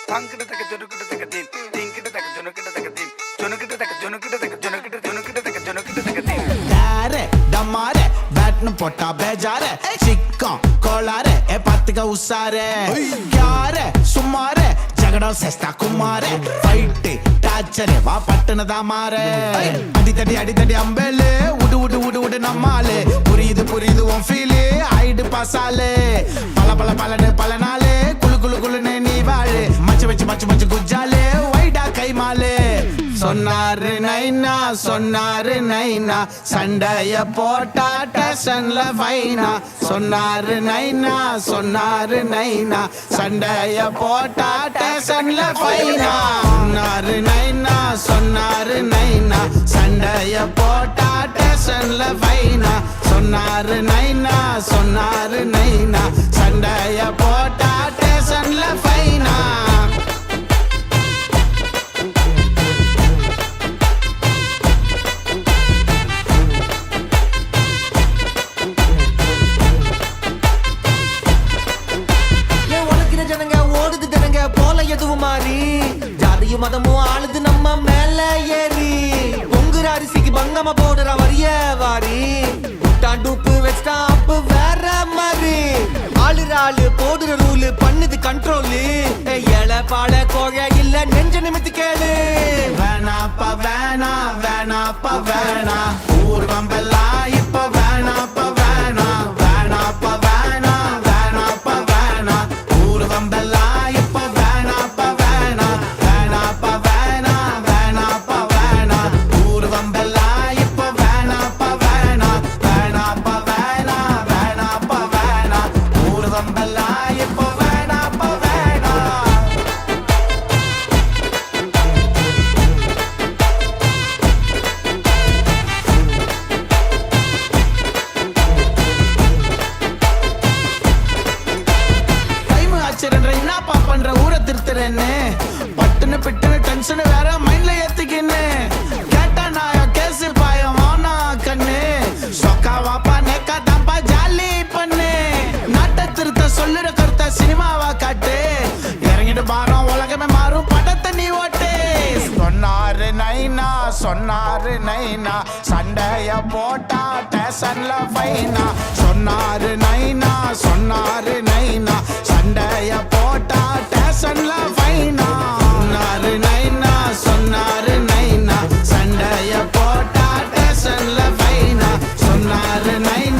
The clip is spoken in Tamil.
தாங்கிட்ட தக்க ஜொனுக்கிட்ட தக்க தீம் தீங்கிட்ட தக்க ஜொனுக்கிட்ட தக்க தீம் ஜொனுக்கிட்ட தக்க ஜொனுக்கிட்ட தக்க ஜொனுக்கிட்ட ஜொனுக்கிட்ட தக்க ஜொனுக்கிட்ட தக்க தீம் யாரே டமாரே பேட்னு போட்டா பேஜாரே சிக்கம் கோளாரே ஏ பாத்துக்க உசாரே யாரே சும்மாரே ஜகடம் சேஸ்தா குமாரே ஃபைட்டு டாச்சரே வா பட்டுனதா மாறே அடித்தடி அடித்தடி அம்பேலே உடு உடு உடு உடு நம்மாலே புரியுது புரியுது உன் ஃபீலு ஆயிடு பாசாலே பல பல பலனு பல நாளே குளு குளு குளுன்னு நீ வாழு மச்சு வச்சு மச்சு மச்சு குஜாலே வைடா கைமாலே சொன்னாரு நைனா சொன்னாரு நைனா சண்டைய போட்டா டேஷன்ல ஃபைனா சொன்னாரு நைனா சொன்னாரு நைனா சண்டைய போட்டா டேஷன்ல ஃபைனா சொன்னாரு நைனா சொன்னாரு நைனா சண்டைய போட்டா டேஷன்ல ஃபைனா சொன்னாரு நைனா சொன்னாரு நைனா சண்டைய போட்டா டேஷன்ல ஃபைனா எதுவும் மாறி ஜாதியும் மதமும் ஆளுது நம்ம மேல ஏறி பொங்குற அரிசிக்கு பங்கமா போடுற வரிய வாரி டூப்பு வெஸ்டாப்பு வேற மாதிரி ஆளுற ஆளு போடுற ரூலு பண்ணுது கண்ட்ரோலு ஏழை பாட கோகை இல்ல நெஞ்ச நிமித்து கேளு வேணாப்பா வேணா வேணாப்பா வேணா ஊர்வம்பெல்லாம் இப்ப வேணாப்பா வேணா வேணாப்பா வேணா வேணாப்பா வேணா ஊர்வம்பெல்லாம் பண்ற ஊரை திருத்துறேன்னு பட்டுன்னு பிட்டுன்னு டென்ஷன் வேற மைண்ட்ல ஏத்திக்கின்னு கேட்டா நான் கேசு பாயம் வானா கண்ணு சொக்கா வாப்பா நேக்கா தாப்பா ஜாலி பண்ணு நாட்டை திருத்த சொல்லுற கருத்த சினிமாவா காட்டு இறங்கிட்டு மாறும் உலகமே மாறும் படத்தை நீ ஓட்டு சொன்னாரு நைனா சொன்னாரு நைனா சண்டைய போட்டா டேஷன்ல ஃபைனா சொன்னாரு நைனா சொன்னாரு நைனா சண்டைய போட்டா டேஷன்ல ஃபைனா சொன்னாரு நைனா சொன்னாரு நைனா சண்டைய போட்டா டேஷன்ல ஃபைனா சொன்னாரு நைனா